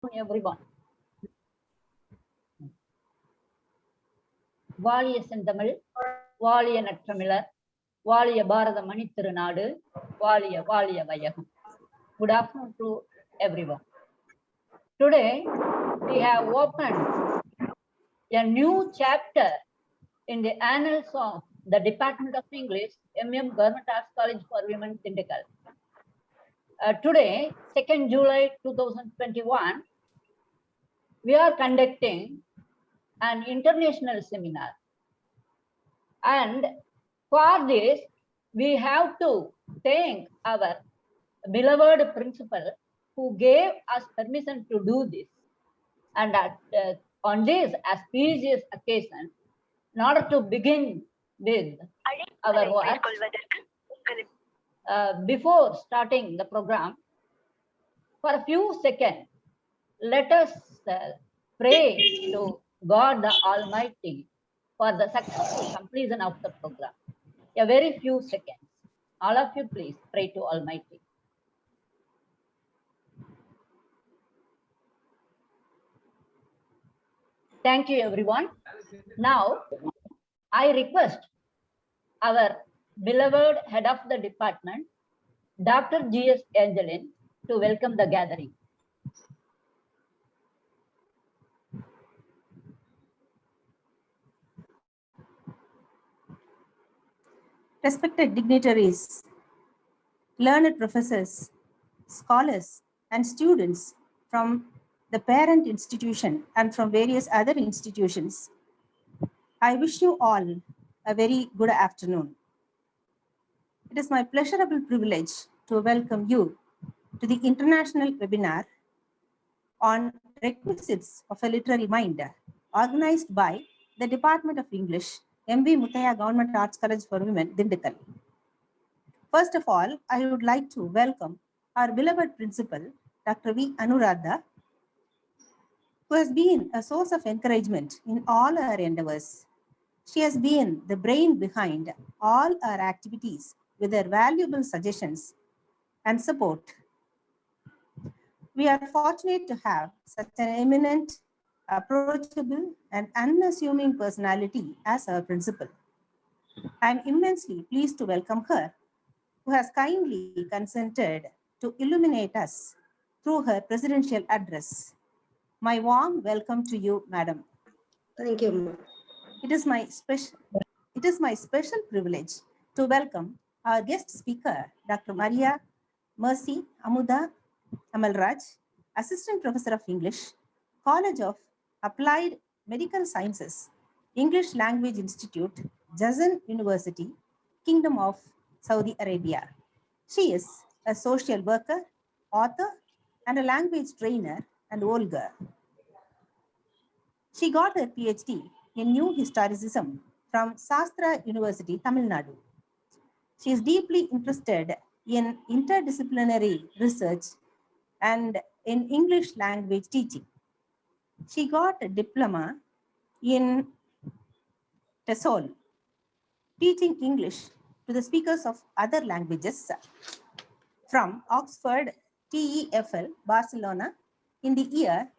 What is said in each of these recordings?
Everyone. வாழிய செந்தமிழ், வாழிய நற்றமிழர், வாழிய பாரத மணித்திருநாடு, வாழிய வாழிய வையகம். Good afternoon to everyone. Today we have opened a new chapter in the annals of the Department of English, M.V.M Government Arts College for Women, Dindigul. Today, 2nd July 2021, we are conducting an international seminar. And for this, we have to thank our beloved principal who gave us permission to do this. And on this auspicious occasion, in order to begin with our work, before starting the program, for a few seconds, let us pray to God the Almighty for the successful completion of the program. A very few seconds. All of you, please pray to Almighty. Thank you, everyone. Now, I request our beloved head of the department, Dr. G.S.Angelin, to welcome the gathering. Respected dignitaries, learned professors, scholars, and students from the parent institution and from various other institutions, I wish you all a very good afternoon. It is my pleasurable privilege to welcome you to the international webinar on requisites of a literary mind, organized by the Department of English, M.V.Muthiah Government Arts College for Women, Dindigul. First of all, I would like to welcome our beloved principal, Dr. V.Anuradha, who has been a source of encouragement in all our endeavors. She has been the brain behind all our activities with her valuable suggestions and support. We are fortunate to have such an eminent, approachable, and unassuming personality as our principal. I am immensely pleased to welcome her, who has kindly consented to illuminate us through her presidential address. My warm welcome to you, Madam. Thank you, ma'am. It is my special privilege to welcome our guest speaker, Dr.Maria, Mercy, Amutha, Amalraj, Assistant Professor of English, College of Applied Medical Sciences, English Language Institute, Jazan University, Kingdom of Saudi Arabia. She is a social worker, author, and a language trainer and old girl. She got her PhD in New Historicism from Sastra University, Tamil Nadu. She is deeply interested in interdisciplinary research and in English language teaching. She got a diploma in TESOL, teaching English to the speakers of other languages, from Oxford TEFL, Barcelona, in the year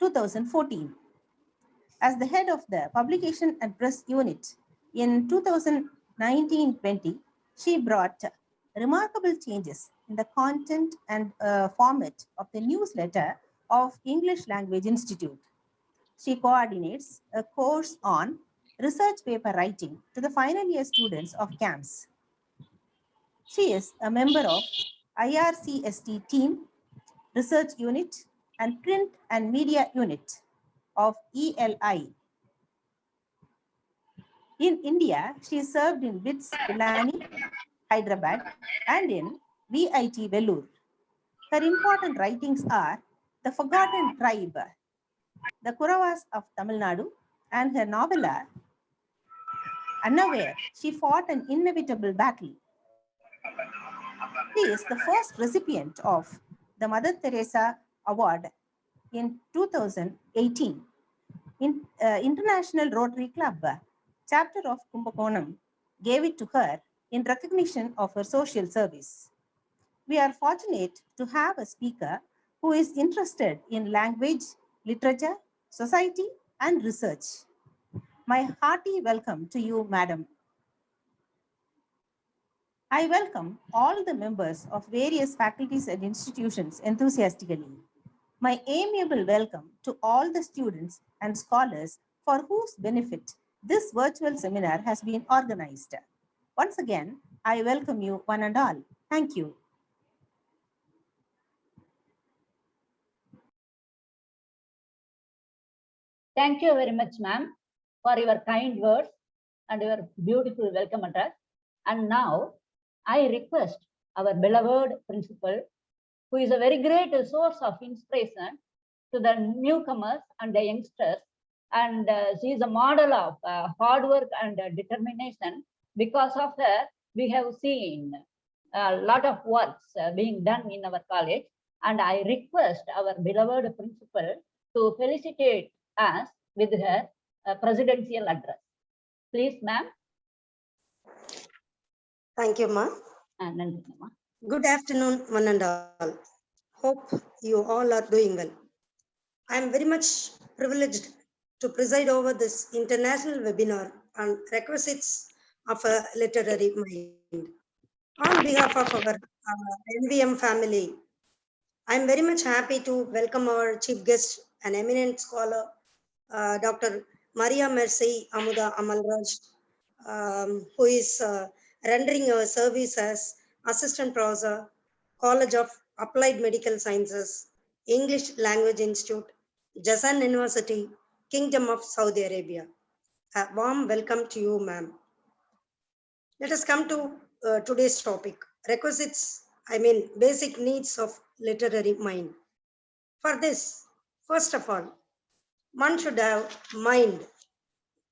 2014. As the head of the Publication and Press Unit in 2019-20, she brought remarkable changes in the content and format of the newsletter of English Language Institute. She coordinates a course on research paper writing to the final year students of CAMS. She is a member of IRCST team, research unit, and print and media unit of ELI. In India, she served in BITS, Pilani, Hyderabad, and in VIT, Vellore. Her important writings are The Forgotten Tribe, The Kuravas of Tamil Nadu, and her novella, Unaware, She Fought an Inevitable Battle. She is the first recipient of the Mother Teresa Award in 2018. International Rotary Club, chapter of Kumbakonam, gave it to her in recognition of her social service. We are fortunate to have a speaker who is interested in language, literature, society, and research. My hearty welcome to you, Madam. I welcome all the members of various faculties and institutions enthusiastically. My amiable welcome to all the students and scholars for whose benefit this virtual seminar has been organized. Once again, I welcome you one and all. Thank you. Thank you very much, ma'am, for your kind words and your beautiful welcome address. And now I request our beloved principal, who is a very great source of inspiration to the newcomers and the youngsters. And she is a model of hard work and determination. Because of her, we have seen a lot of works being done in our college. And I request our beloved principal to felicitate us with her presidential address. Please, ma'am. Thank you, Ma. Good afternoon, one and all. Hope you all are doing well. I am very much privileged to preside over this international webinar on requisites of a literary mind. On behalf of our M.V.M family, I am very much happy to welcome our chief guest, an eminent scholar, Dr. Maria Mercy Amutha Amalraj, who is rendering a service as Assistant Professor, College of Applied Medical Sciences, English Language Institute, Jazan University, Kingdom of Saudi Arabia. A warm welcome to you, ma'am. Let us come to today's topic, requisites, basic needs of literary mind. For this, first of all, one should have mind,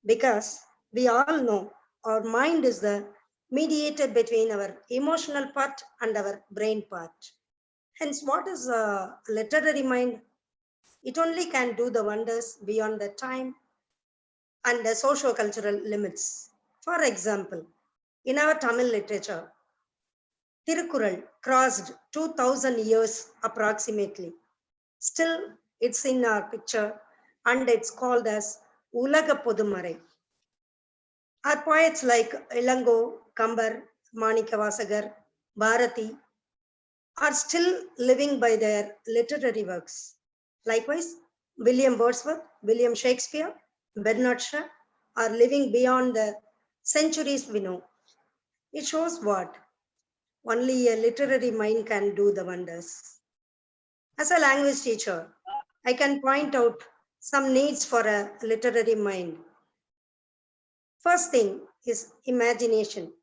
because we all know our mind is the mediator between our emotional part and our brain part. Hence, what is a literary mind? It only can do the wonders beyond the time and the socio-cultural limits. For example, in our Tamil literature, Tirukural crossed 2000 years approximately. Still, it's in our picture and it's called as Ulaga Podumarai. Our poets like Ilango, Kambar, Manikavasagar, Bharati are still living by their literary works. Likewise, William Wordsworth, William Shakespeare, Bernard Shaw are living beyond the centuries we know. It shows what? Only a literary mind can do the wonders. As a language teacher, I can point out some needs for a literary mind. First thing is imagination.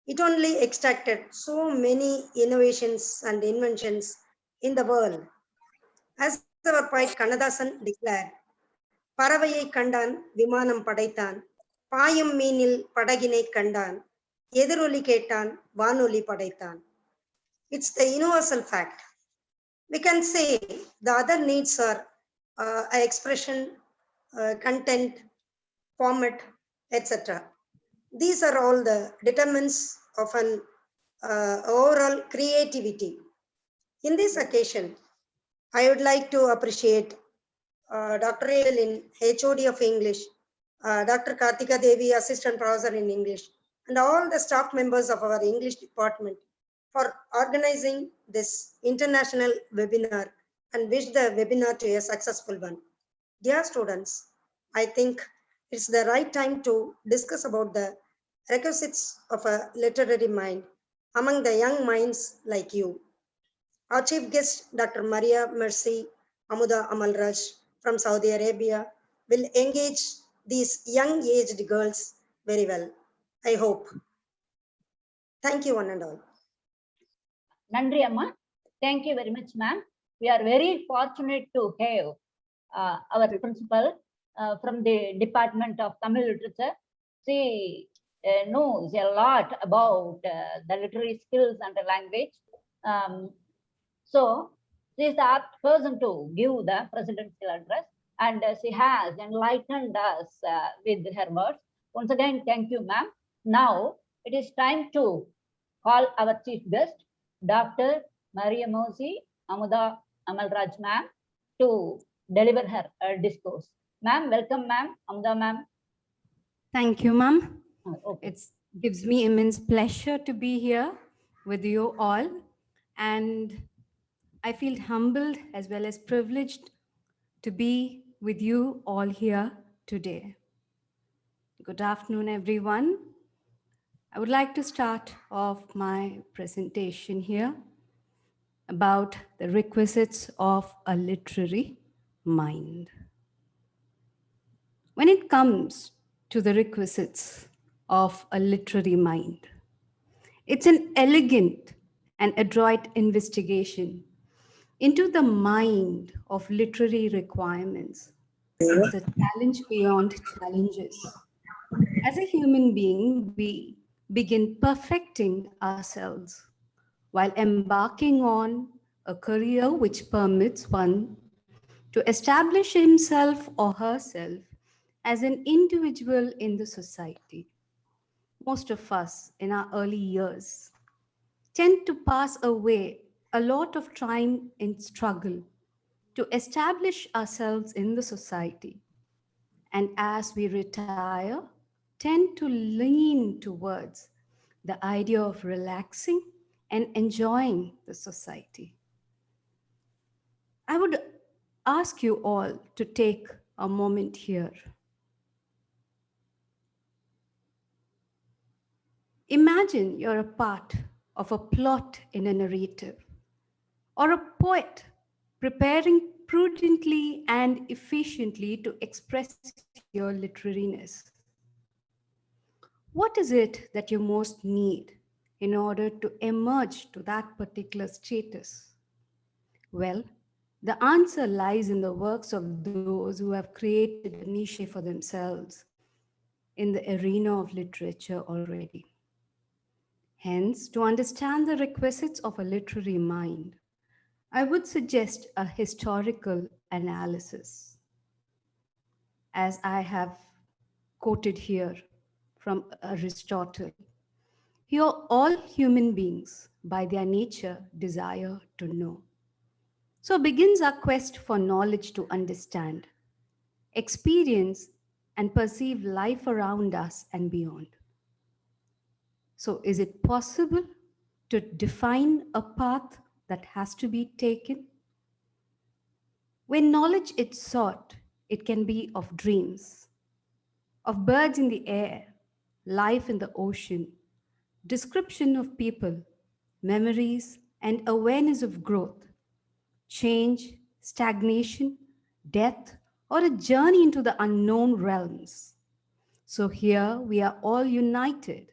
It only extracted so many innovations and inventions in the world. As our poet Kannadasan declared, Paravayai kandan, Vimanam padaitan, Payum meenil padagine kandan, Ediroli ketan, Vanoli padaitan. It's the universal fact. We can say the other needs are expression, content, format, etc. These are all the determinants of an overall creativity. In this occasion, I would like to appreciate Dr. Angelin, HOD of English, Dr. Karthika Devi, Assistant Professor in English, and all the staff members of our English department for organizing this international webinar and wish the webinar to a successful one. Dear students, I think it's the right time to discuss about the requisites of a literary mind among the young minds like you. Our chief guest, Dr. Maria Mercy Amutha Amalraj from Saudi Arabia, will engage these young-aged girls very well, I hope. Thank you, one and all. Nandri Amma. Thank you very much, ma'am. We are very fortunate to have our principal from the Department of Tamil Literature. She knows a lot about the literary skills and the language. So she is the apt person to give the presidential address, and she has enlightened us with her words. Once again, thank you, ma'am. Now it is time to call our chief guest, Dr. Maria Mercy Amutha Amalraj ma'am to deliver her discourse. Ma'am, welcome ma'am, Amutha ma'am. Thank you, ma'am. Okay. It gives me immense pleasure to be here with you all. And I feel humbled as well as privileged to be with you all here today. Good afternoon, everyone. I would like to start off my presentation here about the requisites of a literary mind. When it comes to the requisites of a literary mind, it's an elegant and adroit investigation into the mind of literary requirements. It's a challenge beyond challenges. As a human being, we begin perfecting ourselves while embarking on a career which permits one to establish himself or herself as an individual in the society. Most of us in our early years tend to pass away a lot of time in struggle to establish ourselves in the society. And as we retire, tend to lean towards the idea of relaxing and enjoying the society. I would ask you all to take a moment here. Imagine you're a part of a plot in a narrative, or a poet preparing prudently and efficiently to express your literariness. What is it that you most need in order to emerge to that particular status? Well, the answer lies in the works of those who have created a niche for themselves in the arena of literature already. Hence, to understand the requisites of a literary mind, I would suggest a historical analysis, as I have quoted here from Aristotle. Here, all human beings, by their nature, desire to know. So begins our quest for knowledge to understand, experience, and perceive life around us and beyond. So, is it possible to define a path that has to be taken? When knowledge is sought, it can be of dreams, of birds in the air, life in the ocean, description of people, memories, and awareness of growth, change, stagnation, death, or a journey into the unknown realms. So here we are all united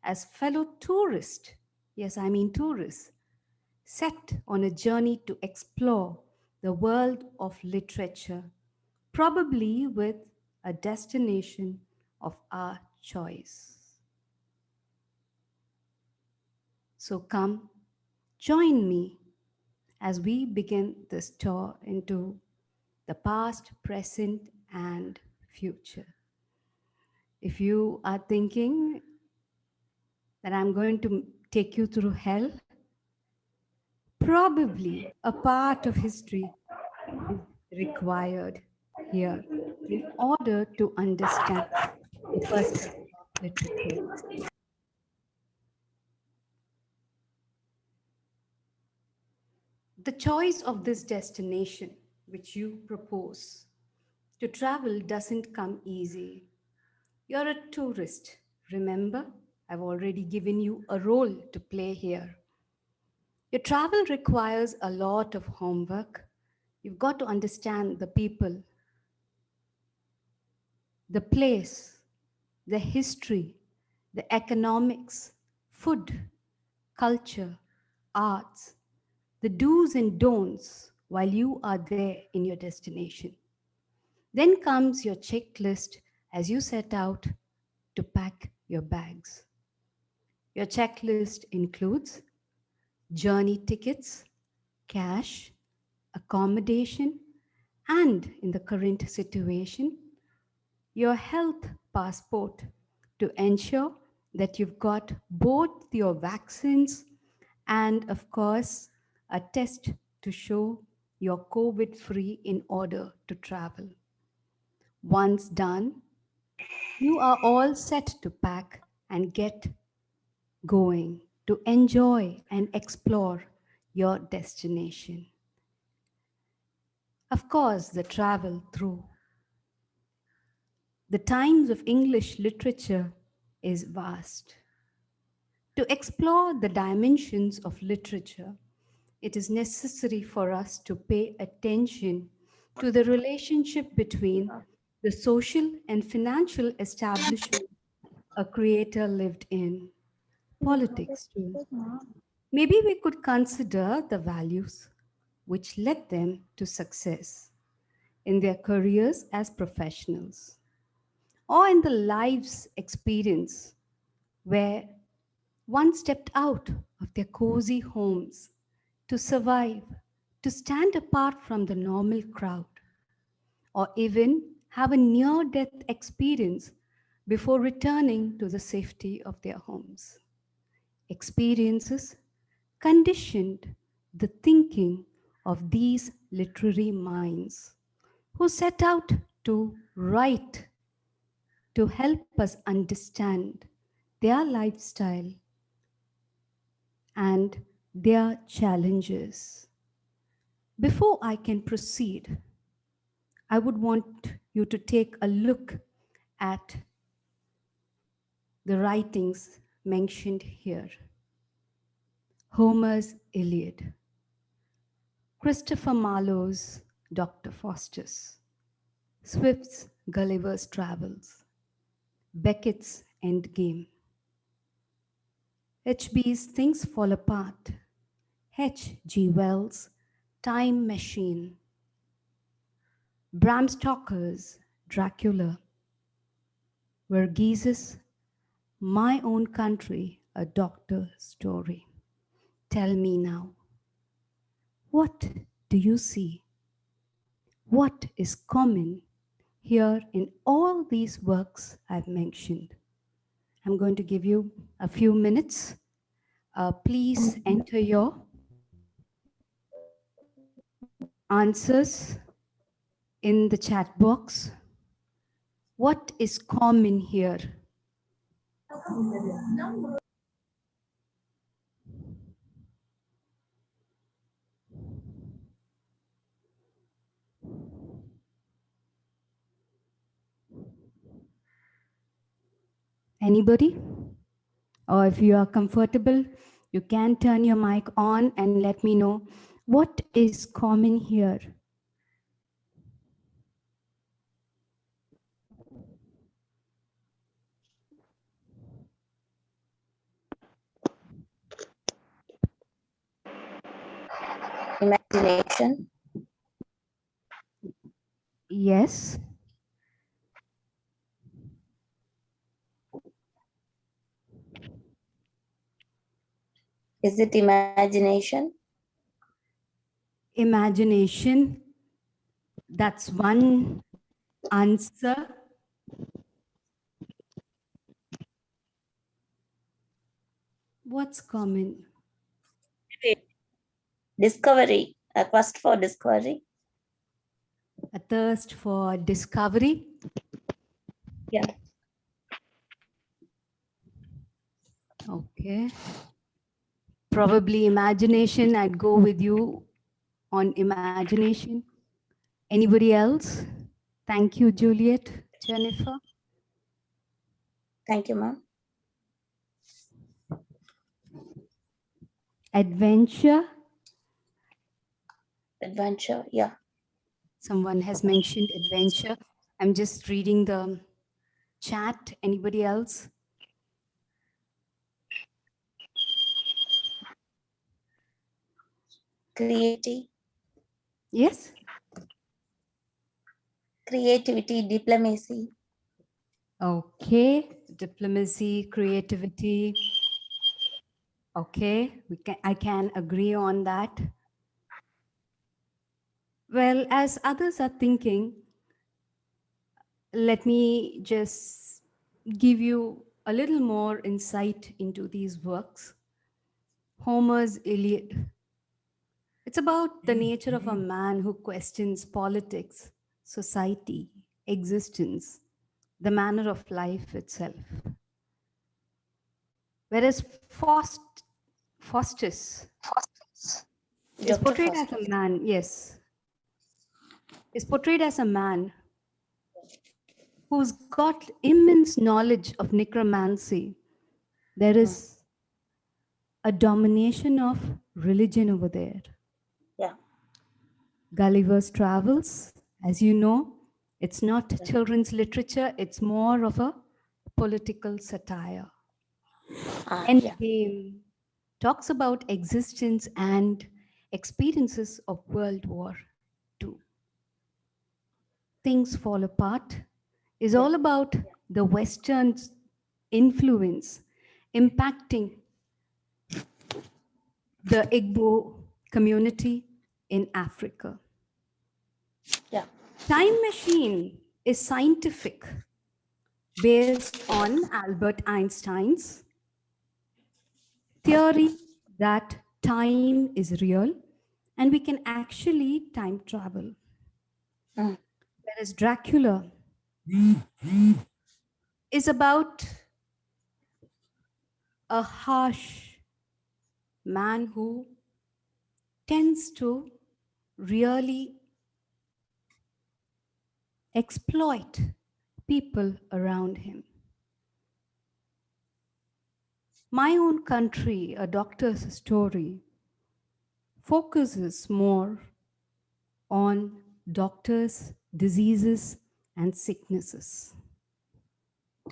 as fellow tourists. Yes, I mean tourists, set on a journey to explore the world of literature, probably with a destination of our choice. So come, join me as we begin this tour into the past, present, and future. If you are thinking that I'm going to take you through hell, probably a part of history is required here in order to understand the perspective of literature. The choice of this destination, which you propose to travel, doesn't come easy. You're a tourist. Remember, I've already given you a role to play here. Your travel requires a lot of homework. You've got to understand the people, the place, the history, the economics, food, culture, arts, the do's and don'ts while you are there in your destination. Then comes your checklist as you set out to pack your bags. Your checklist includes journey tickets, cash, accommodation, and in the current situation, your health passport to ensure that you've got both your vaccines and, of course, a test to show you're COVID-free in order to travel. Once done, you are all set to pack and get going to enjoy and explore your destination. Of course, the travel through the times of English literature is vast. To explore the dimensions of literature, it is necessary for us to pay attention to the relationship between the social and financial establishment a creator lived in, politics too. Maybe we could consider the values which led them to success in their careers as professionals or in the lives experience where one stepped out of their cozy homes to survive, to stand apart from the normal crowd, or even have a near death experience before returning to the safety of their homes. Experiences conditioned the thinking of these literary minds who set out to write to help us understand their lifestyle and their challenges. Before I can proceed, I would want you to take a look at the writings mentioned here. Homer's Iliad, Christopher Marlowe's Dr. Faustus, Swift's Gulliver's Travels, Beckett's Endgame, H.B.'s Things Fall Apart, H.G. Wells' Time Machine, Bram Stoker's Dracula, Verghese' My Own Country, a Doctor Story. Tell me now, what do you see? What is common here in all these works I've mentioned? I'm going to give you a few minutes. Please enter your answers in the chat box. What is common here? Anybody? Or if you are comfortable, you can turn your mic on and let me know what is common here. Imagination. Yes. Is it imagination? Imagination. That's one answer. What's common? Discovery. A quest for discovery. A thirst for discovery. Yeah. Okay. Probably imagination. I'd go with you on imagination. Anybody else? Thank you, Juliet. Jennifer? Thank you, ma'am. Adventure. Adventure. Yeah. Someone has mentioned adventure. I'm just reading the chat. Anybody else? Creativity. Yes? Creativity, diplomacy. Okay. Diplomacy, creativity. Okay. I can agree on that. Well, as others are thinking, let me just give you a little more insight into these works. Homer's Iliad. It's It's about the nature of a man who questions politics, society, existence, the manner of life itself. Whereas Faustus is Dr. portrayed as Foster. a man, yes, is portrayed as a man who's got immense knowledge of necromancy. There is a domination of religion over there. Yeah. Gulliver's Travels, as you know, it's not children's literature, it's more of a political satire. Yeah. Endgame talks about existence and experiences of World War II. Things Fall Apart is all about the Western's influence impacting the Igbo community in Africa. Yeah. Time Machine is scientific, based on Albert Einstein's theory that time is real and we can actually time travel. Whereas Dracula is about a harsh man who tends to really exploit people around him. My Own Country, A Doctor's Story, focuses more on doctors, diseases, and sicknesses.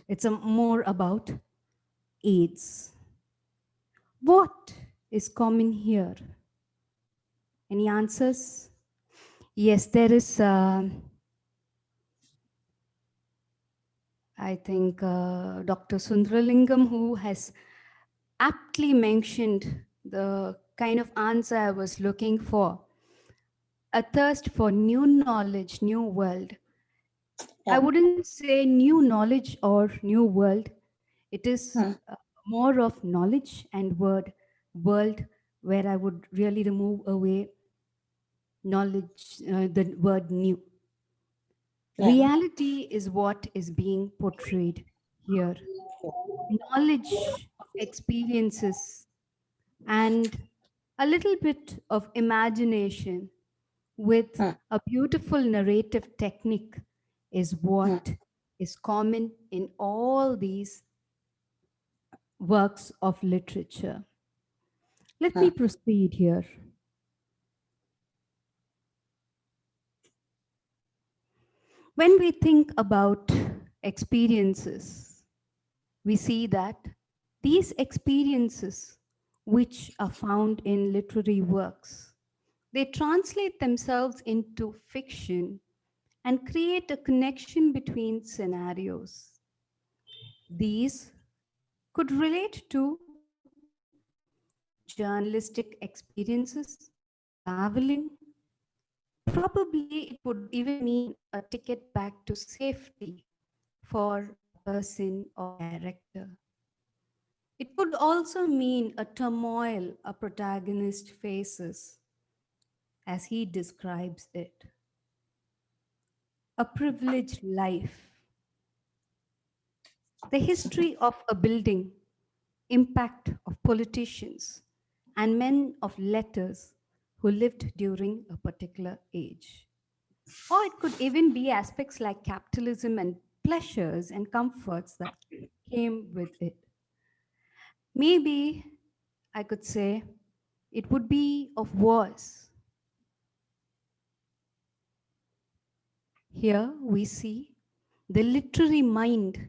It's more about AIDS. What is common here? Any answers? Yes, there is, I think, Dr. Sundaralingam, who has aptly mentioned the kind of answer I was looking for. A thirst for new knowledge, new world. I wouldn't say new knowledge or new world. It is more of knowledge and world, where I would really remove away knowledge, the word new. Reality is what is being portrayed here. Knowledge of experiences and a little bit of imagination with a beautiful narrative technique is what is common in all these works of literature. Let me proceed here. When we think about experiences, we see that these experiences, which are found in literary works, they translate themselves into fiction and create a connection between scenarios. These could relate to journalistic experiences, traveling. Probably it would even mean a ticket back to safety for a person or character. It could also mean a turmoil a protagonist faces, as he describes it. A privileged life. The history of a building, impact of politicians and men of letters who lived during a particular age. Or it could even be aspects like capitalism and pleasures and comforts that came with it. Maybe I could say it would be of wars. Here we see the literary mind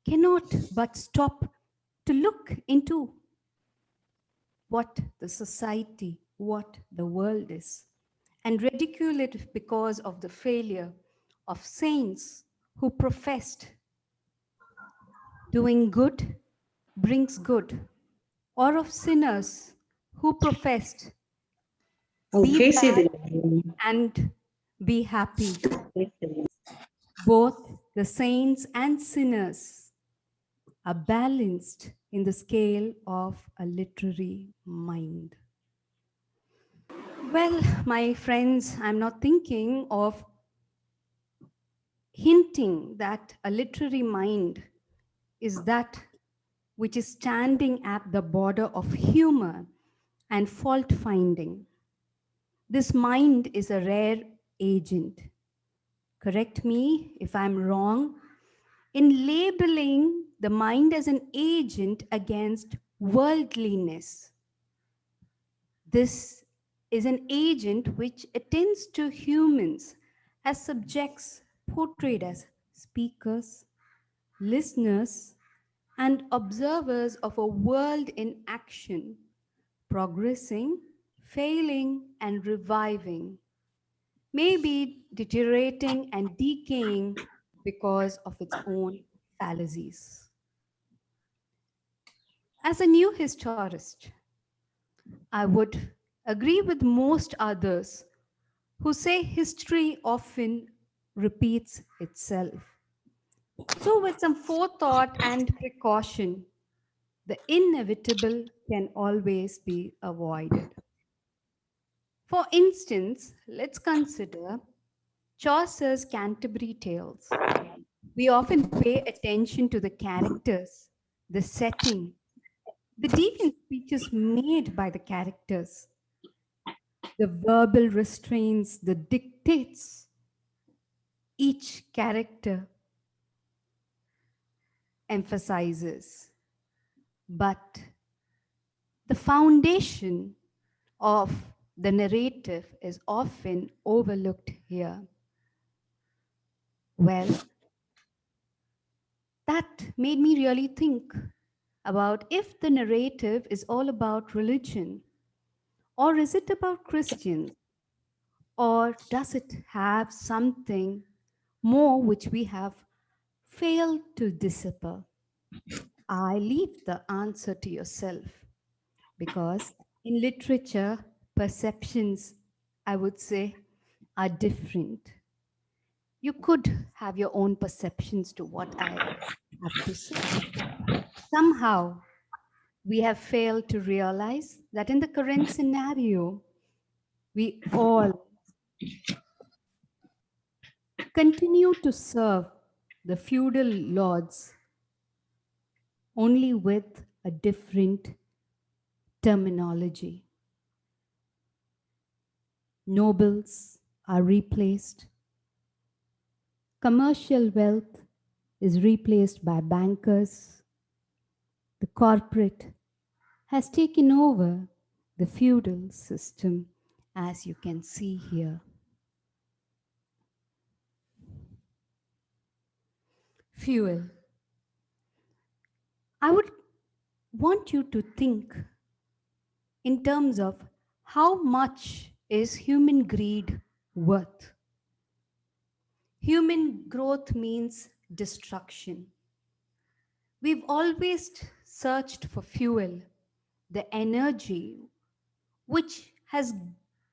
cannot but stop to look into what the society, what the world is, and ridicule it because of the failure of saints who professed doing good brings good, or of sinners who professed be bad and be happy. Both the saints and sinners are balanced in the scale of a literary mind. Well, my friends, I'm not thinking of hinting that a literary mind is that which is standing at the border of humor and fault finding. This mind is a rare agent. Correct me if I'm wrong in labeling the mind as an agent against worldliness. This is an agent which attends to humans as subjects portrayed as speakers, listeners, and observers of a world in action, progressing, failing, and reviving, maybe deteriorating and decaying because of its own fallacies. As a new historist, I would agree with most others who say history often repeats itself. So, with some forethought and precaution, the inevitable can always be avoided. For instance, let's consider Chaucer's Canterbury Tales. We often pay attention to the characters, the setting, the deviant speeches made by the characters, the verbal restraints, the dictates each character emphasizes. But the foundation of the narrative is often overlooked here. Well, that made me really think about if the narrative is all about religion, or is it about Christians, or does it have something more which we have failed to decipher? I leave the answer to yourself because in literature, perceptions, I would say, are different. You could have your own perceptions to what I have to say. Somehow, we have failed to realize that in the current scenario, we all continue to serve the feudal lords only with a different terminology. Nobles are replaced, commercial wealth is replaced by bankers, the corporate has taken over the feudal system, as you can see here. Fuel. I would want you to think in terms of how much is human greed worth. Human growth means destruction. We've always searched for fuel, the energy which has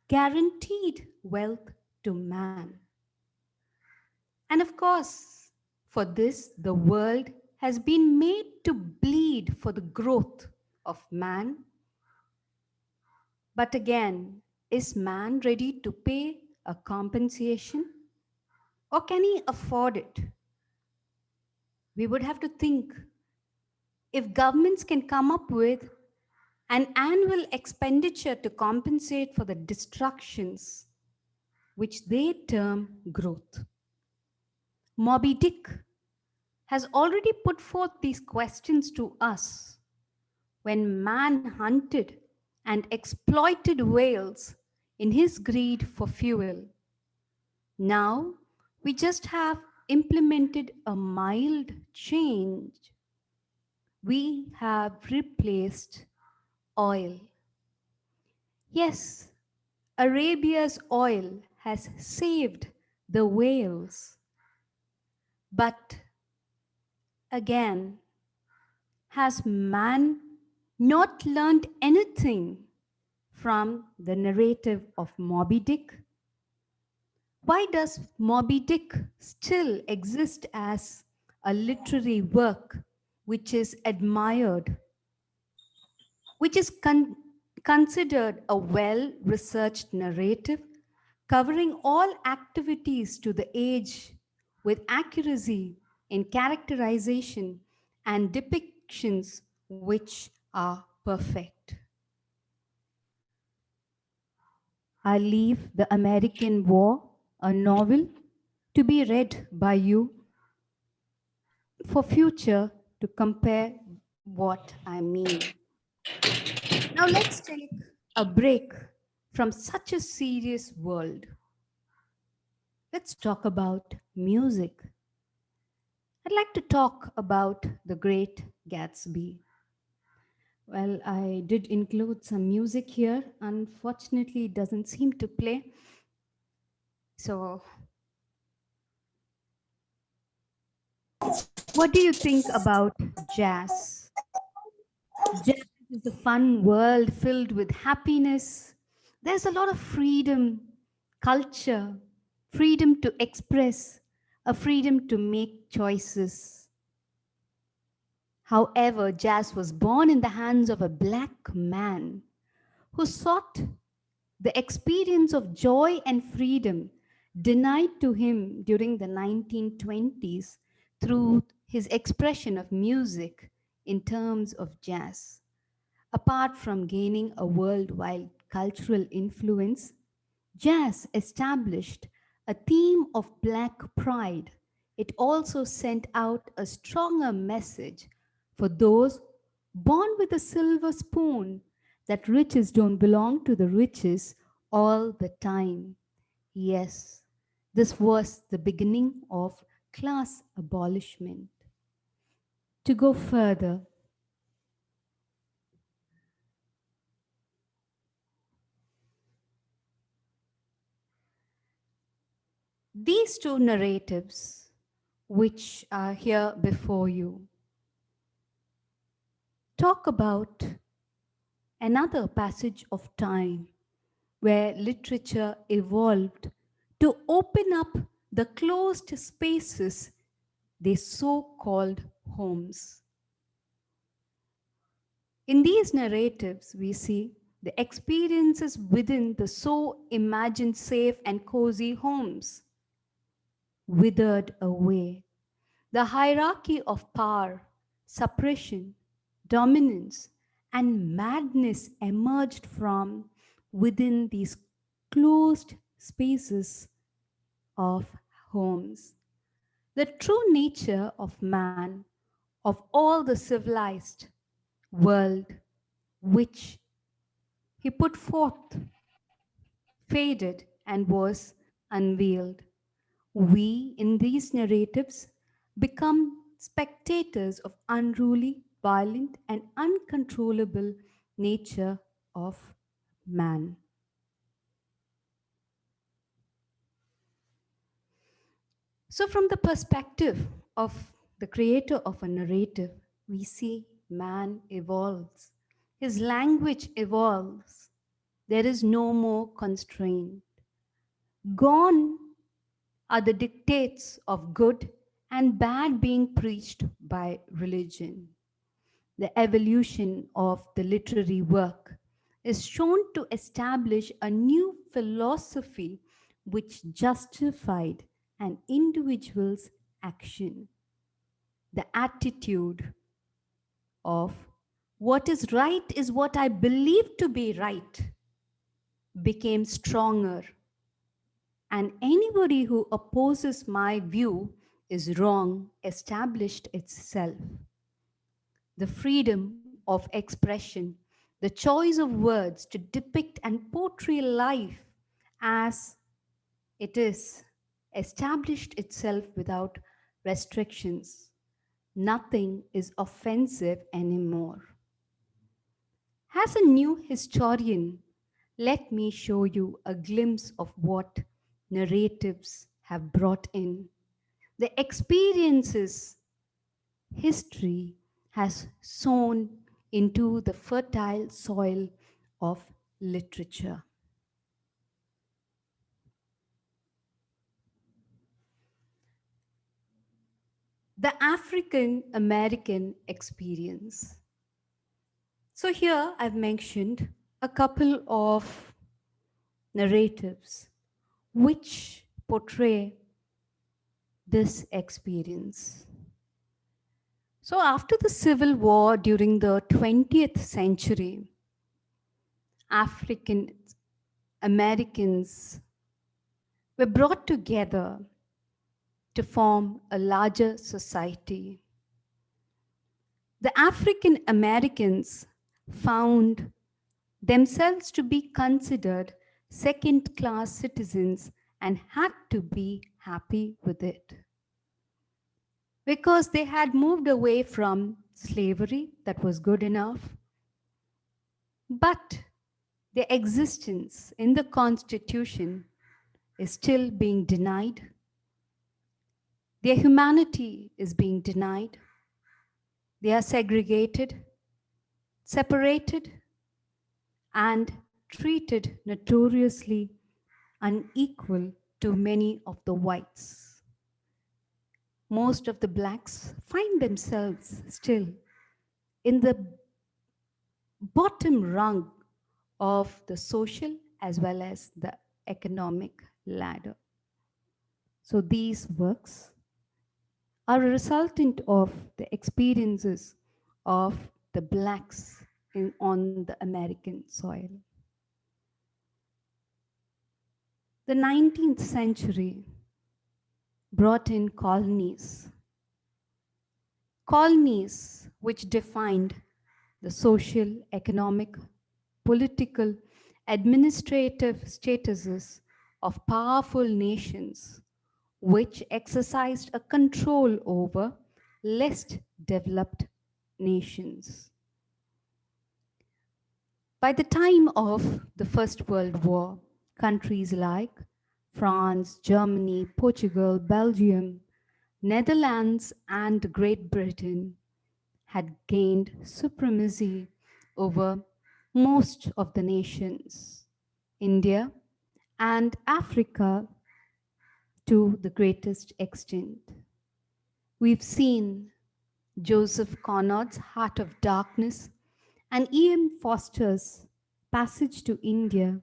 guaranteed wealth to man. And of course, for this, the world has been made to bleed for the growth of man. But again, is man ready to pay a compensation? Or can he afford it? We would have to think if governments can come up with an annual expenditure to compensate for the destructions which they term growth. Moby Dick has already put forth these questions to us when man hunted and exploited whales in his greed for fuel. Now, we just have implemented a mild change. We have replaced oil. Yes, Arabia's oil has saved the whales. But again, has man not learned anything from the narrative of Moby Dick? Why does Moby Dick still exist as a literary work which is admired, which is considered a well-researched narrative covering all activities to the age with accuracy in characterization and depictions which are perfect. I leave The American War, a novel, to be read by you for future to compare what I mean. Now let's take a break from such a serious world. Let's talk about music. I'd like to talk about The Great Gatsby. Well, I did include some music here. Unfortunately, it doesn't seem to play. So, what do you think about jazz? Jazz is a fun world filled with happiness. There's a lot of freedom, culture, freedom to express, a freedom to make choices. However, jazz was born in the hands of a black man who sought the experience of joy and freedom denied to him during the 1920s through his expression of music in terms of jazz. Apart from gaining a worldwide cultural influence, jazz established a theme of black pride. It also sent out a stronger message for those born with a silver spoon that riches don't belong to the riches all the time. Yes, this was the beginning of class abolishment. To go further, these two narratives, which are here before you, talk about another passage of time where literature evolved to open up the closed spaces they so called homes. In these narratives, we see the experiences within the so imagined safe and cozy homes withered away. The hierarchy of power, suppression, dominance, and madness emerged from within these closed spaces of homes. The true nature of man, of all the civilized world which he put forth, faded and was unveiled. We, in these narratives, become spectators of unruly, violent, and uncontrollable nature of man. So, from the perspective of the creator of a narrative, we see man evolves, his language evolves. There is no more constraint. Gone are the dictates of good and bad being preached by religion. The evolution of the literary work is shown to establish a new philosophy which justified an individual's action. The attitude of what is right is what I believe to be right became stronger, and anybody who opposes my view is wrong established itself. The freedom of expression, the choice of words to depict and portray life as it is, established itself without restrictions. Nothing is offensive anymore. As a new historian, let me show you a glimpse of what narratives have brought in. The experiences history has sown into the fertile soil of literature. The African American experience. So, here I've mentioned a couple of narratives which portray this experience. So, after the Civil War during the 20th century, African Americans were brought together to form a larger society. The African Americans found themselves to be considered second-class citizens and had to be happy with it, because they had moved away from slavery that was good enough, but their existence in the Constitution is still being denied. Their humanity is being denied. They are segregated, separated, and treated notoriously unequal to many of the whites. Most of the blacks find themselves still in the bottom rung of the social as well as the economic ladder. So these works are a resultant of the experiences of the blacks on the American soil. The 19th century brought in colonies which defined the social, economic, political, administrative statuses of powerful nations which exercised a control over less developed nations. By the time of the First World War, countries like France, Germany, Portugal, Belgium, Netherlands, and Great Britain had gained supremacy over most of the nations. India and Africa to the greatest extent. We've seen Joseph Conrad's Heart of Darkness and E.M. Foster's Passage to India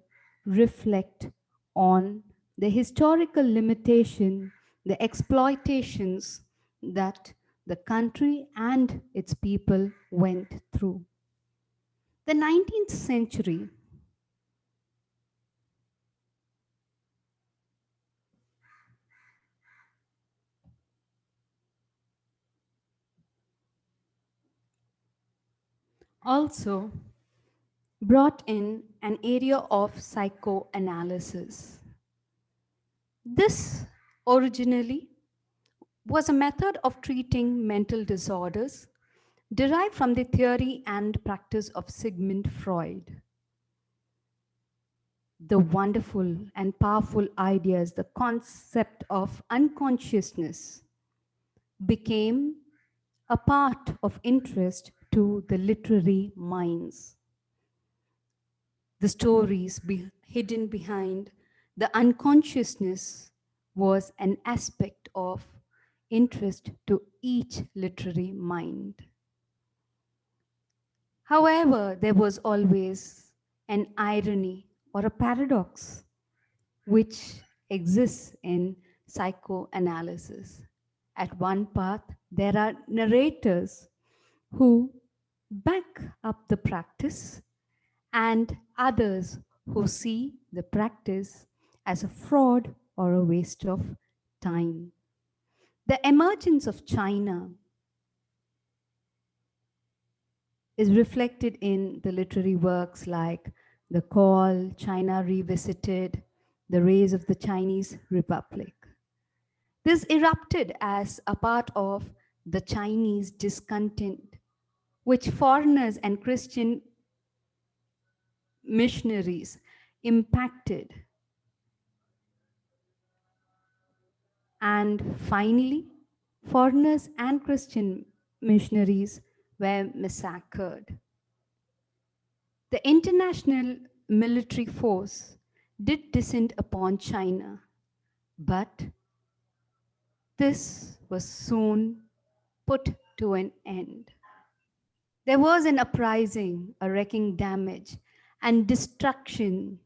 reflect on the historical limitation, the exploitations that the country and its people went through. The 19th century also brought in an area of psychoanalysis. This originally was a method of treating mental disorders derived from the theory and practice of Sigmund Freud. The wonderful and powerful ideas, the concept of unconsciousness, became a part of interest to the literary minds. The stories hidden behind the unconsciousness was an aspect of interest to each literary mind. However, there was always an irony or a paradox which exists in psychoanalysis. At one path, there are narrators who back up the practice and others who see the practice as a fraud or a waste of time. The emergence of China is reflected in the literary works like The Call, China Revisited, The Rise of the Chinese Republic. This erupted as a part of the Chinese discontent, which foreigners and Christian missionaries impacted. And finally, foreigners and Christian missionaries were massacred. The international military force did descend upon China, but this was soon put to an end. There was an uprising, a wrecking damage, and destruction,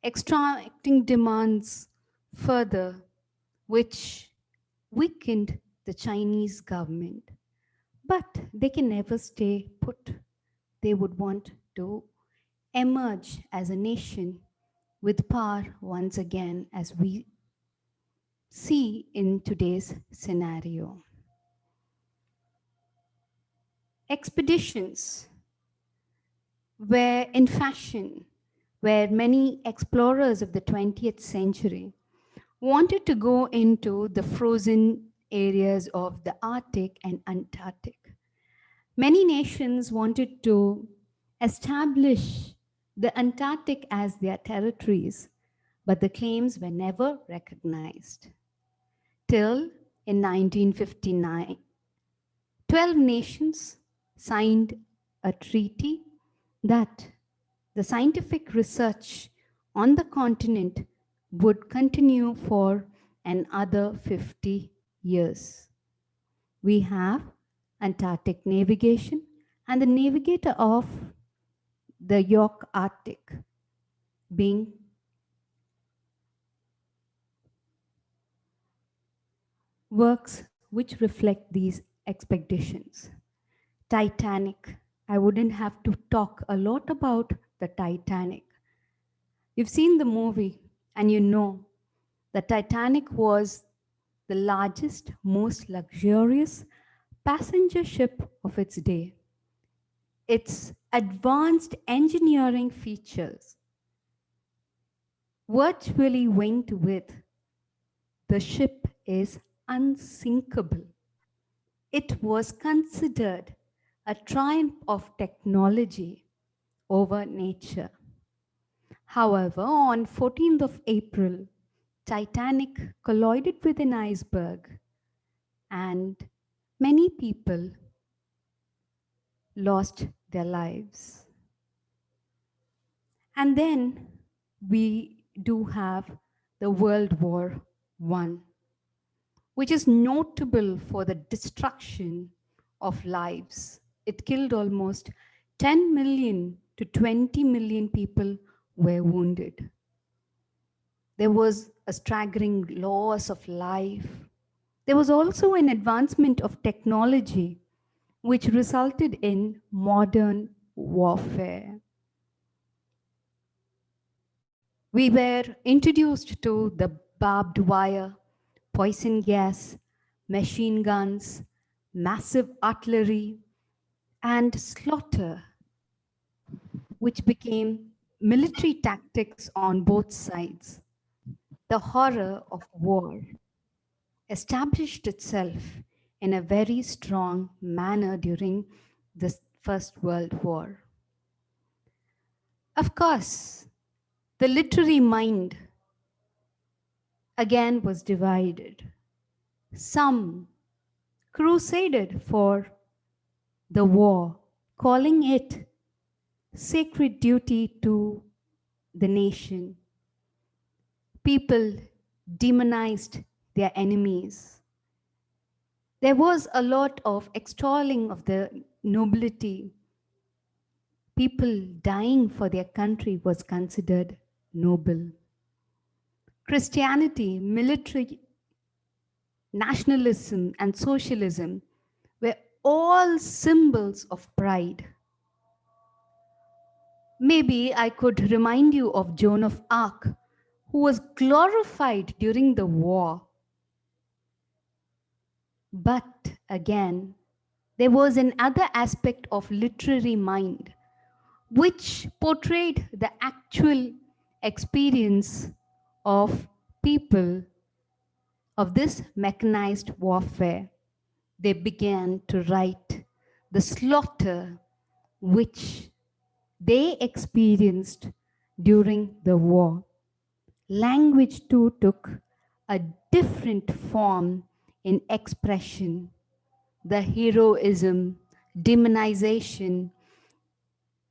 extracting demands further, which weakened the Chinese government. But they can never stay put. They would want to emerge as a nation with power once again, as we see in today's scenario. Expeditions were in fashion, where many explorers of the 20th century wanted to go into the frozen areas of the Arctic and Antarctic. Many nations wanted to establish the Antarctic as their territories, but the claims were never recognized. Till in 1959, 12 nations signed a treaty that the scientific research on the continent would continue for another 50 years. We have Antarctic navigation and the navigator of the York Arctic being works which reflect these expeditions. Titanic. I wouldn't have to talk a lot about the Titanic. You've seen the movie and you know the Titanic was the largest, most luxurious passenger ship of its day. Its advanced engineering features virtually went with the ship is unsinkable. It was considered a triumph of technology over nature. However, on 14th of April, Titanic collided with an iceberg and many people lost their lives. And then we do have the World War I, which is notable for the destruction of lives. It killed almost 10 million to 20 million people were wounded. There was a staggering loss of life. There was also an advancement of technology, which resulted in modern warfare. We were introduced to the barbed wire, poison gas, machine guns, massive artillery, and slaughter, which became military tactics on both sides. The horror of war established itself in a very strong manner during the First World War. Of course, the literary mind again was divided. Some crusaded for the war, calling it sacred duty to the nation. People demonized their enemies. There was a lot of extolling of the nobility. People dying for their country was considered noble. Christianity, military, nationalism, and socialism were all symbols of pride. Maybe I could remind you of Joan of Arc, who was glorified during the war. But again, there was another aspect of literary mind which portrayed the actual experience of people of this mechanized warfare. They began to write the slaughter which they experienced during the war. Language too took a different form in expression. The heroism, demonization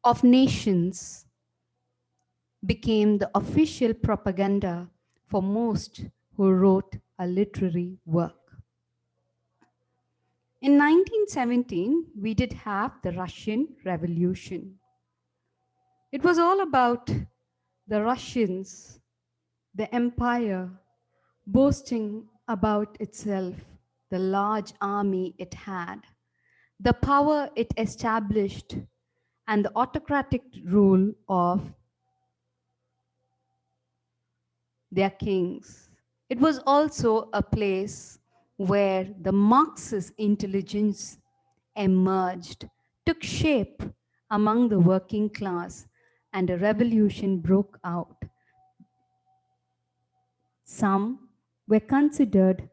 of nations became the official propaganda for most who wrote a literary work. In 1917, we did have the Russian Revolution. It was all about the Russians, the empire, boasting about itself, the large army it had, the power it established, and the autocratic rule of their kings. It was also a place where the Marxist intelligence emerged, took shape among the working class, and a revolution broke out. Some were considered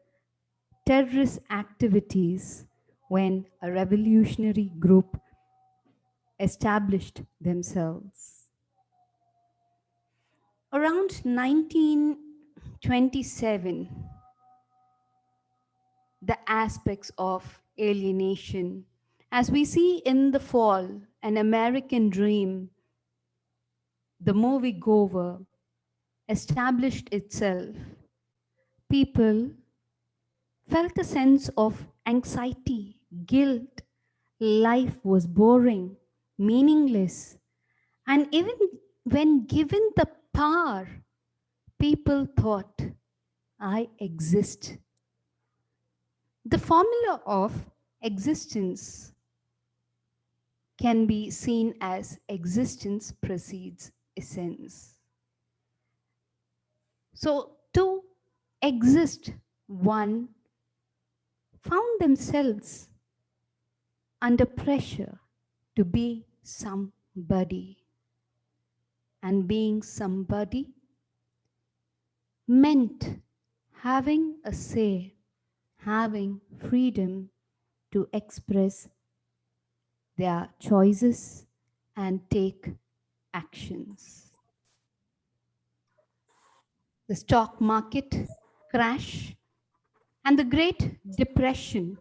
terrorist activities when a revolutionary group established themselves. Around 1927, the aspects of alienation, as we see in The Fall, An American Dream, the movie goer established itself. People felt a sense of anxiety, guilt. Life was boring, meaningless. And even when given the power, people thought, I exist. The formula of existence can be seen as existence precedes essence. So, to exist, one found themselves under pressure to be somebody. And being somebody meant having a say, having freedom to express their choices and take actions. The stock market crash and the Great Depression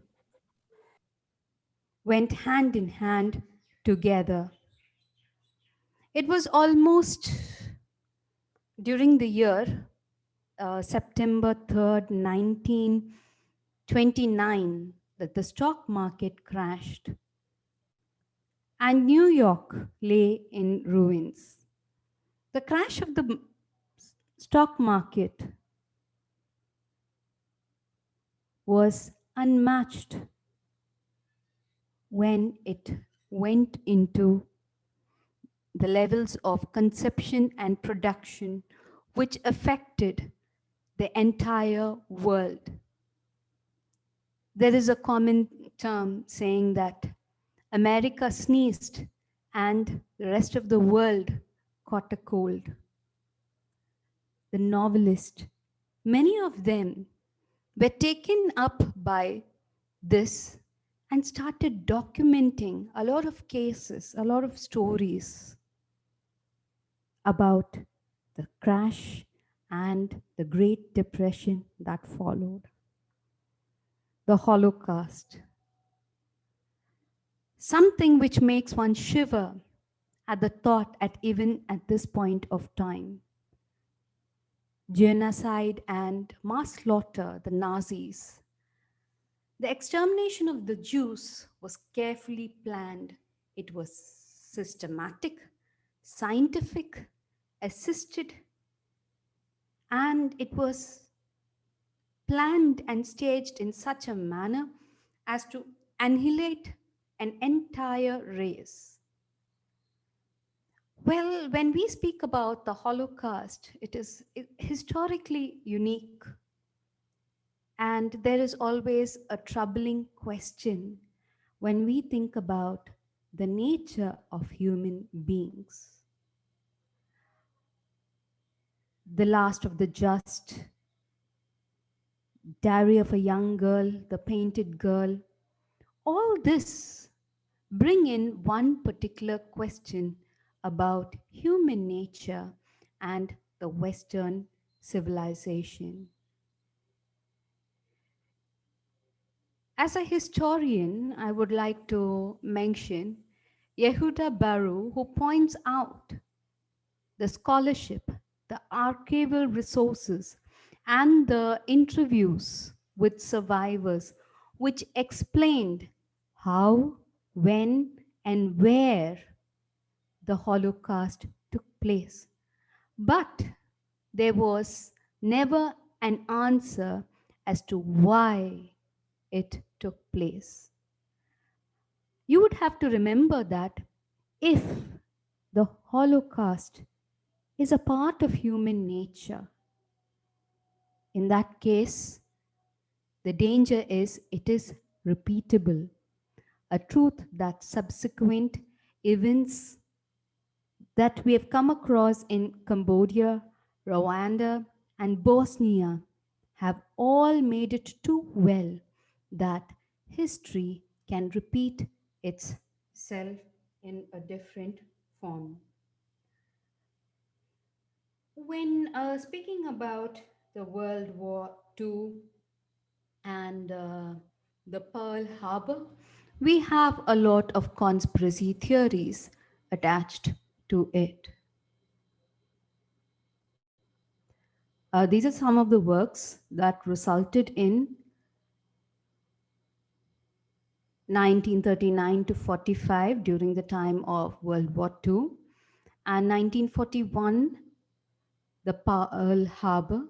went hand in hand together. It was almost during the year September 3rd, 1929, that the stock market crashed and New York lay in ruins. The crash of the stock market was unmatched when it went into the levels of conception and production, which affected the entire world. There is a common term saying that America sneezed and the rest of the world caught a cold. The novelists, many of them were taken up by this and started documenting a lot of cases, a lot of stories about the crash and the Great Depression that followed. The Holocaust, something which makes one shiver at the thought at even at this point of time. Genocide and mass slaughter, the Nazis. The extermination of the Jews was carefully planned. It was systematic, scientific, assisted, and it was planned and staged in such a manner as to annihilate an entire race. Well, when we speak about the Holocaust, it is historically unique. And there is always a troubling question when we think about the nature of human beings. The Last of the Just, Diary of a Young Girl, The Painted Girl, all this bring in one particular question about human nature and the Western civilization. As a historian, I would like to mention Yehuda Baru, who points out the scholarship, the archival resources, and the interviews with survivors, which explained how, when, and where the Holocaust took place. But there was never an answer as to why it took place. You would have to remember that if the Holocaust is a part of human nature, in that case, the danger is it is repeatable, a truth that subsequent events that we have come across in Cambodia, Rwanda, and Bosnia have all made it too well that history can repeat itself in a different form. When speaking about the World War II and the Pearl Harbor, we have a lot of conspiracy theories attached to it. These are some of the works that resulted in 1939 to 45 during the time of World War II, and 1941, the Pearl Harbor.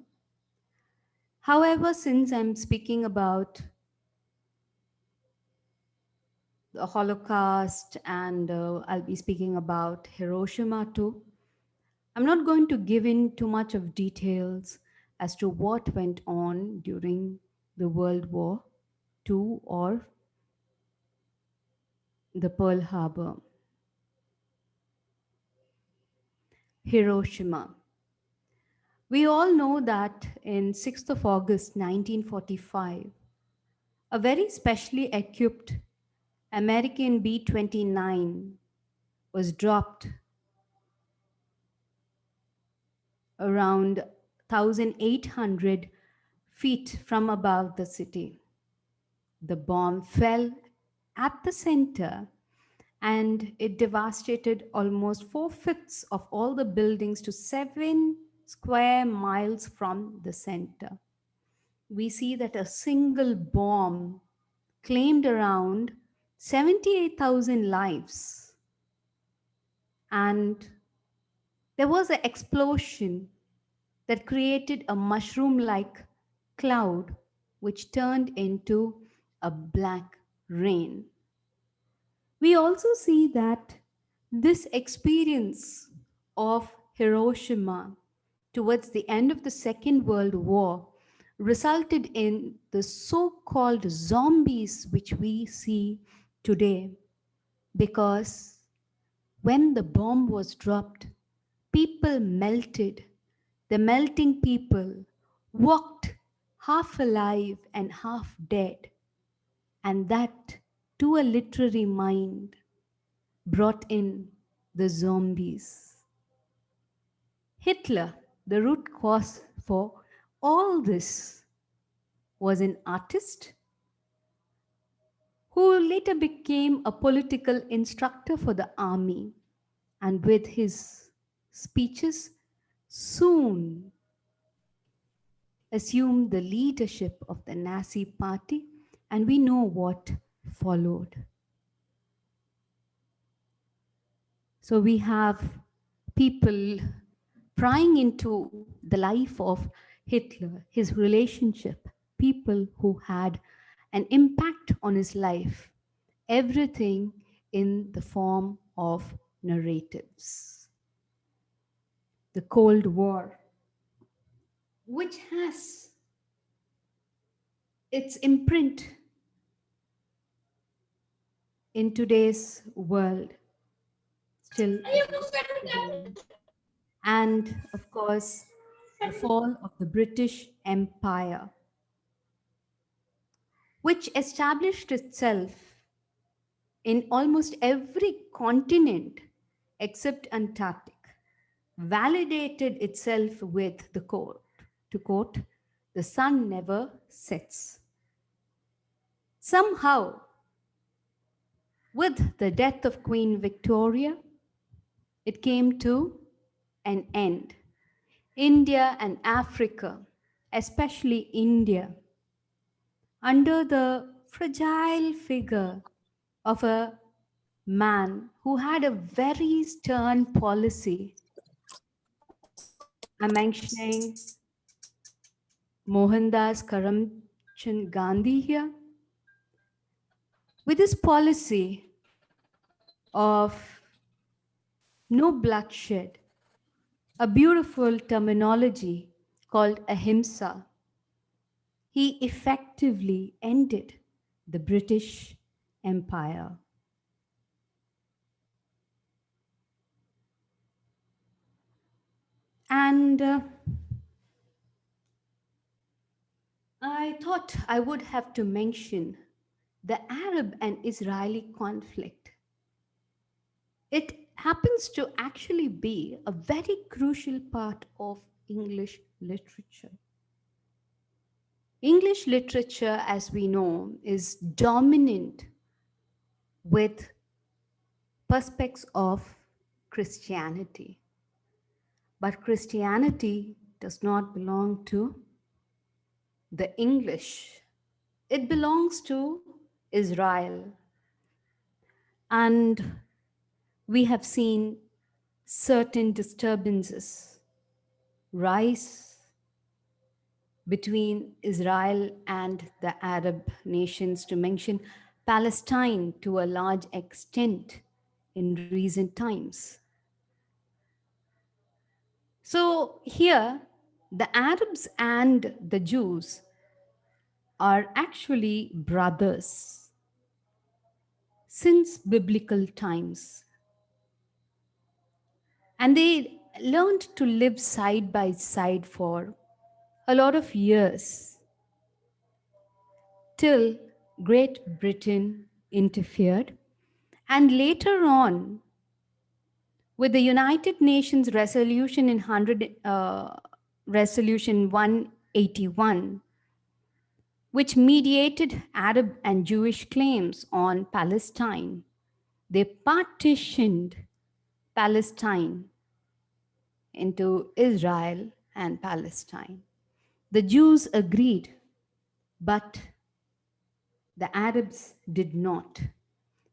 However, since I'm speaking about the Holocaust and I'll be speaking about Hiroshima too, I'm not going to give in too much of details as to what went on during the World War II or the Pearl Harbor. Hiroshima. We all know that in 6th of August 1945, a very specially equipped American B-29 was dropped around 1,800 feet from above the city. The bomb fell at the center and it devastated almost 4/5 of all the buildings to 7 square miles from the center. We see that a single bomb claimed around 78,000 lives. And there was an explosion that created a mushroom-like cloud which turned into a black rain. We also see that this experience of Hiroshima towards the end of the Second World War resulted in the so-called zombies which we see today, because when the bomb was dropped, people melted. The melting people walked half alive and half dead, and that, to a literary mind, brought in the zombies. Hitler, the root cause for all this, was an artist who later became a political instructor for the army, and with his speeches soon assumed the leadership of the Nazi party, and we know what followed. So we have people prying into the life of Hitler, his relationship, people who had an impact on his life, everything in the form of narratives. The Cold War, which has its imprint in today's world, still, and of course, the fall of the British Empire, which established itself in almost every continent except Antarctic, validated itself with the quote, to quote, "The sun never sets." Somehow, with the death of Queen Victoria, it came to an end. India and Africa, especially India, under the fragile figure of a man who had a very stern policy. I'm mentioning Mohandas Karamchand Gandhi here. With his policy of no bloodshed, a beautiful terminology called ahimsa, he effectively ended the British Empire. And I thought I would have to mention the Arab and Israeli conflict. It happens to actually be a very crucial part of English literature. English literature, as we know, is dominant with perspectives of Christianity. But Christianity does not belong to the English. It belongs to Israel. And we have seen certain disturbances rise between Israel and the Arab nations, to mention Palestine to a large extent in recent times. So here, the Arabs and the Jews are actually brothers since biblical times. And they learned to live side by side for a lot of years till Great Britain interfered. And later on, with the United Nations resolution in Resolution 181, which mediated Arab and Jewish claims on Palestine, they partitioned Palestine into Israel and Palestine. The Jews agreed, but the Arabs did not.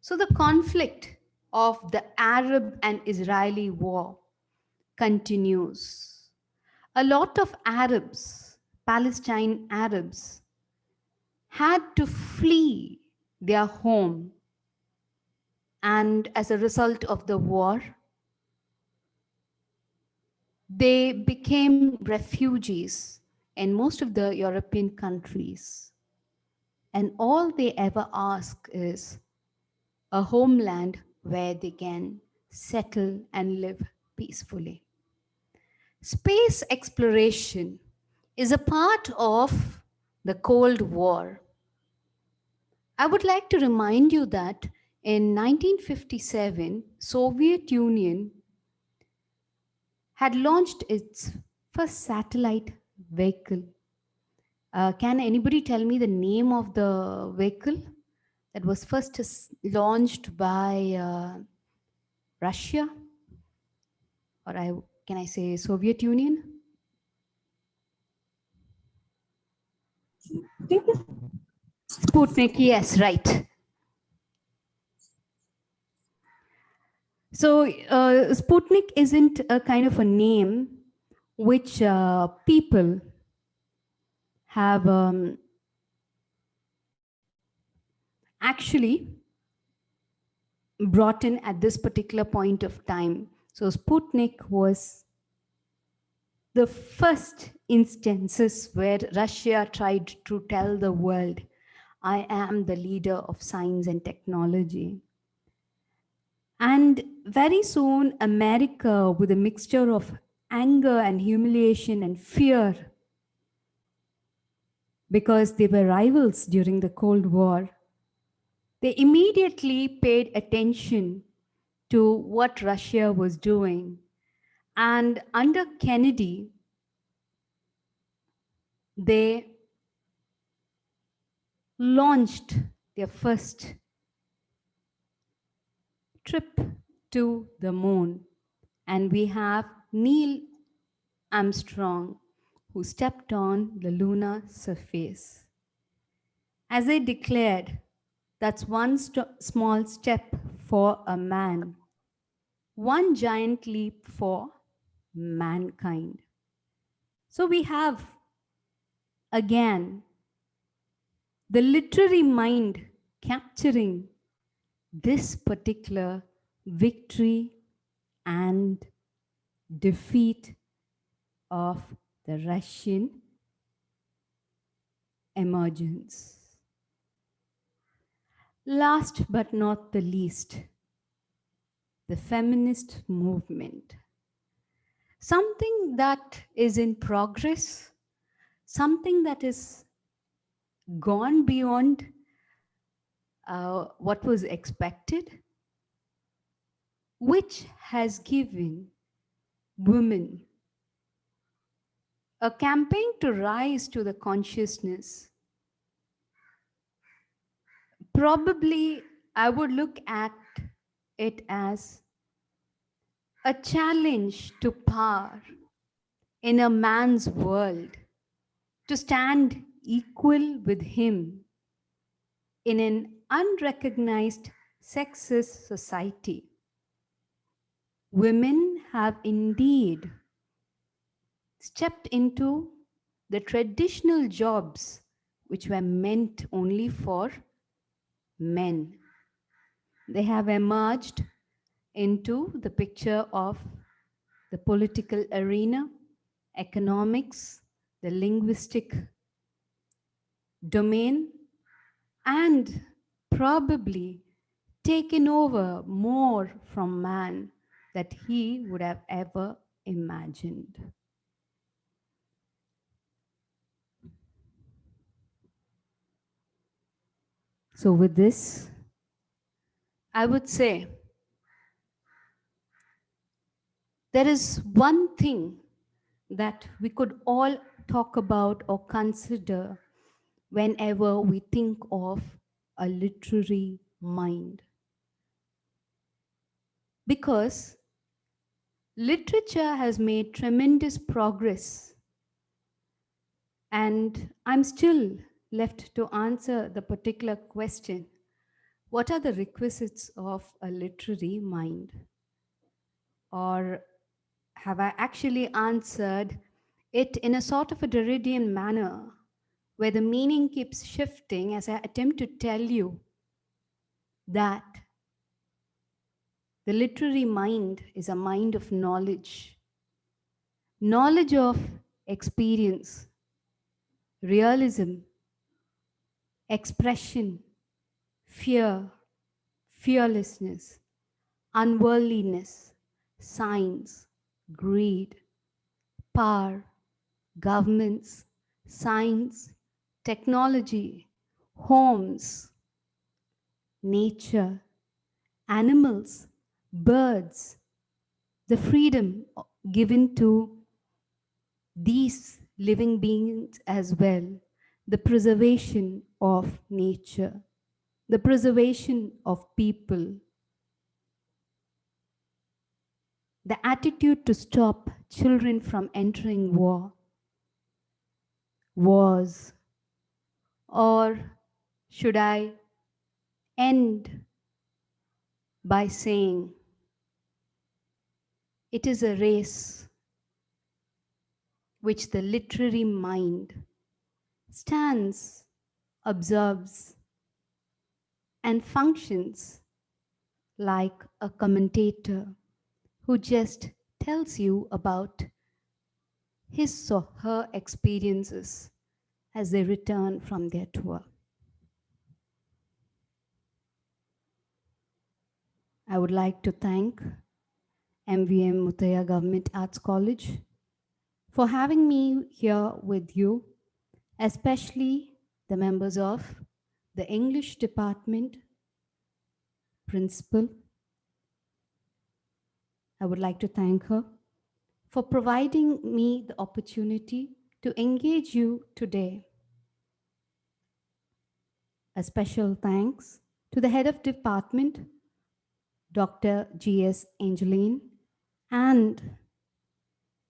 So the conflict of the Arab and Israeli war continues. A lot of Arabs, Palestine Arabs, had to flee their home, and as a result of the war, they became refugees in most of the European countries. And all they ever ask is a homeland where they can settle and live peacefully. Space exploration is a part of the Cold War. I would like to remind you that in 1957, Soviet Union had launched its first satellite vehicle. Can anybody tell me the name of the vehicle that was first launched by Russia? Or can I say Soviet Union? Sputnik, yes, right. So Sputnik isn't a kind of a name which people have actually brought in at this particular point of time. So Sputnik was the first instances where Russia tried to tell the world, I am the leader of science and technology. And very soon, America, with a mixture of anger and humiliation and fear, because they were rivals during the Cold War, they immediately paid attention to what Russia was doing. And under Kennedy, they launched their first trip to the moon. And we have Neil Armstrong, who stepped on the lunar surface. As I declared, that's one small step for a man, one giant leap for mankind. So we have, again, the literary mind capturing this particular victory and defeat of the Russian emergence. Last but not the least, the feminist movement. Something that is in progress, something that is gone beyond what was expected, which has given women a campaign to rise to the consciousness. Probably I would look at it as a challenge to power in a man's world, to stand equal with him in an unrecognized sexist society. Women have indeed stepped into the traditional jobs which were meant only for men. They have emerged into the picture of the political arena, economics, the linguistic domain, and probably taken over more from man that he would have ever imagined. So with this, I would say there is one thing that we could all talk about or consider whenever we think of a literary mind. Because literature has made tremendous progress, and I'm still left to answer the particular question: what are the requisites of a literary mind? Or have I actually answered it in a sort of a Derridian manner, where the meaning keeps shifting as I attempt to tell you that the literary mind is a mind of knowledge, knowledge of experience, realism, expression, fear, fearlessness, unworldliness, science, greed, power, governments, science, technology, homes, nature, animals, birds, the freedom given to these living beings as well, the preservation of nature, the preservation of people, the attitude to stop children from entering wars, or should I end by saying it is a race which the literary mind stands, observes, and functions like a commentator who just tells you about his or her experiences as they return from their tour. I would like to thank M.V.Muthiah Government Arts College for having me here with you, especially the members of the English department, principal. I would like to thank her for providing me the opportunity to engage you today. A special thanks to the head of department, Dr. G.S.Angelin, and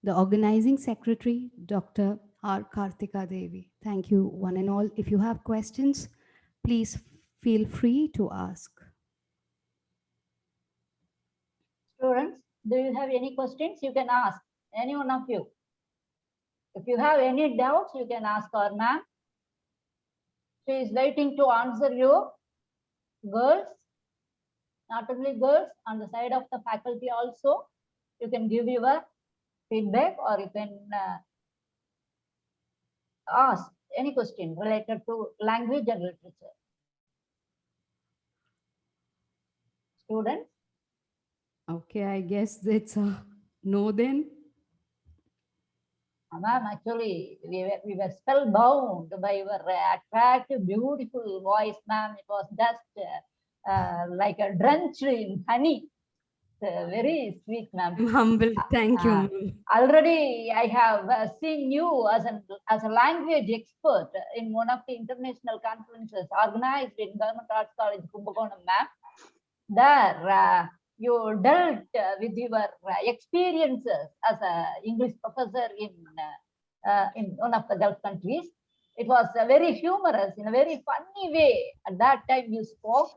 the organizing secretary, Dr. R.Karthika Devi. Thank you, one and all. If you have questions, please feel free to ask. Students, do you have any questions? You can ask, any one of you. If you have any doubts, you can ask our ma'am. She is waiting to answer you. Girls, not only girls, on the side of the faculty also, you can give your feedback or you can ask any question related to language and literature. Students? Okay, I guess it's a no then. Ma'am, actually, we were spellbound by your attractive, beautiful voice, ma'am. It was just like a drenched in honey. Very sweet, ma'am. I'm humbled. Thank you, ma'am. Already, I have seen you as a language expert in one of the international conferences organized in Government Arts College, Kumbakonam, ma'am. There, you dealt with your experiences as an English professor in one of the Gulf countries. It was very humorous, in a very funny way. At that time, you spoke.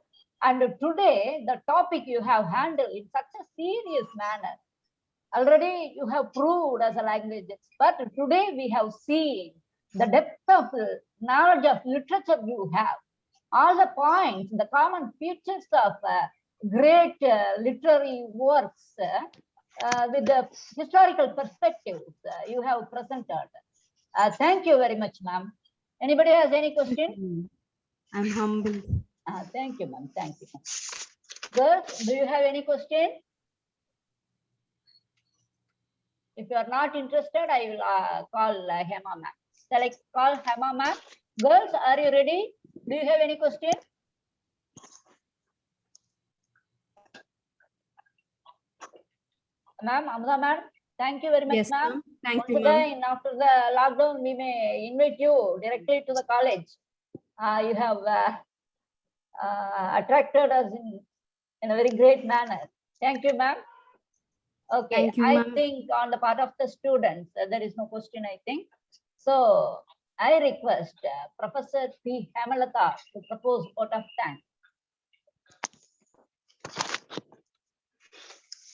And today, the topic you have handled in such a serious manner. Already, you have proved as a language expert. Today, we have seen the depth of knowledge of literature you have. All the points, the common features of great literary works with the historical perspectives you have presented. Thank you very much, ma'am. Anybody has any question? I'm humbled. Thank you, ma'am. Thank you. Girls, do you have any question? If you are not interested, I will call Hema ma'am. Shall I call Hema ma'am? Girls, are you ready? Do you have any question? Ma'am, Amutha ma'am, thank you very much, Yes, ma'am. Thank you, Once ma'am. again, after the lockdown, we may invite you directly to the college. You have attracted us in a very great manner. Thank you, ma'am. Okay, Thank you, I ma'am. think on the part of the students, there is no question, I think. So I request Professor P. Hemalata to propose vote of thanks.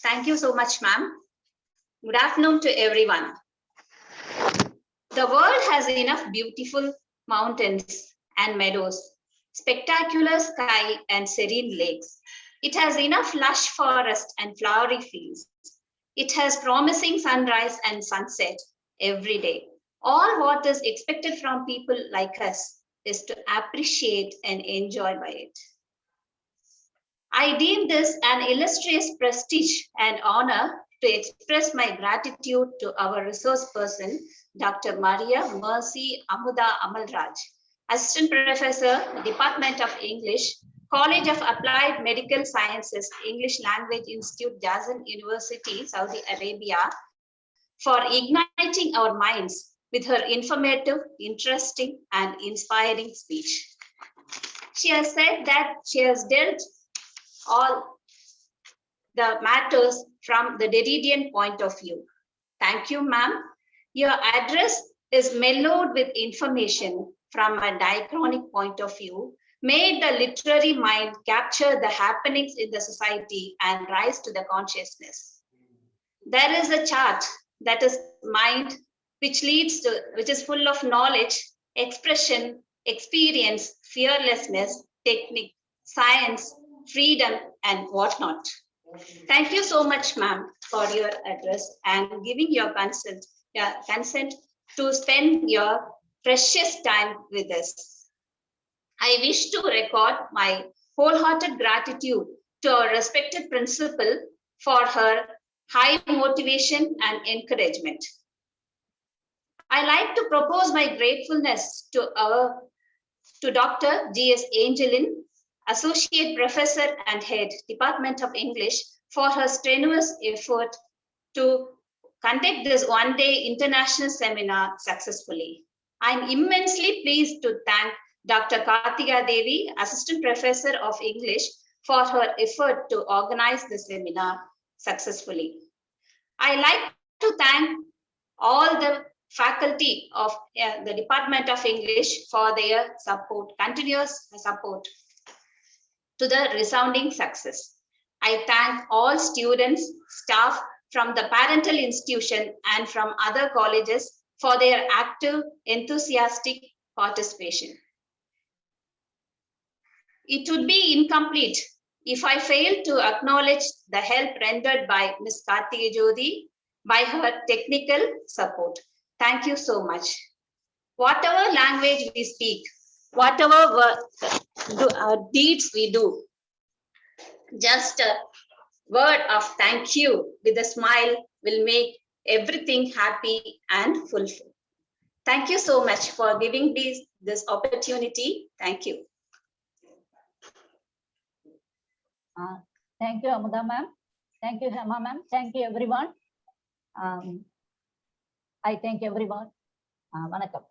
Thank you so much, ma'am. Good afternoon to everyone. The world has enough beautiful mountains and meadows, spectacular sky and serene lakes. It has enough lush forest and flowery fields. It has promising sunrise and sunset every day. All what is expected from people like us is to appreciate and enjoy by it. I deem this an illustrious prestige and honor to express my gratitude to our resource person, Dr.Maria Mercy Amutha Amalraj, Assistant Professor, Department of English, College of Applied Medical Sciences, English Language Institute, Jazan University, Saudi Arabia, for igniting our minds with her informative, interesting, and inspiring speech. She has said that she has dealt all the matters from the Derridian point of view. Thank you, ma'am. Your address is mellowed with information from a diachronic point of view, made the literary mind capture the happenings in the society and rise to the consciousness. There is a chart that is mind, which is full of knowledge, expression, experience, fearlessness, technique, science, freedom, and whatnot. Thank you so much, ma'am, for your address and giving your consent to spend your precious time with us. I wish to record my wholehearted gratitude to our respected principal for her high motivation and encouragement. I like to propose my gratefulness to Dr. G.S.Angelin, Associate Professor and Head, Department of English, for her strenuous effort to conduct this one-day international seminar successfully. I'm immensely pleased to thank Dr. R.Karthika Devi, Assistant Professor of English, for her effort to organize the seminar successfully. I like to thank all the faculty of the Department of English for their support, continuous support to the resounding success. I thank all students, staff from the parental institution and from other colleges for their active, enthusiastic participation. It would be incomplete if I failed to acknowledge the help rendered by Ms. Karthika Jyoti by her technical support. Thank you so much. Whatever language we speak, whatever deeds we do, just a word of thank you with a smile will make everything happy and fulfilled. Thank you so much for giving this opportunity. Thank you. Thank you, Amutha ma'am. Thank you, Hema ma'am. Thank you, everyone. I thank everyone. Vanakkam.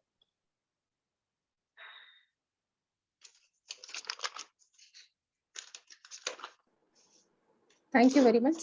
Thank you very much.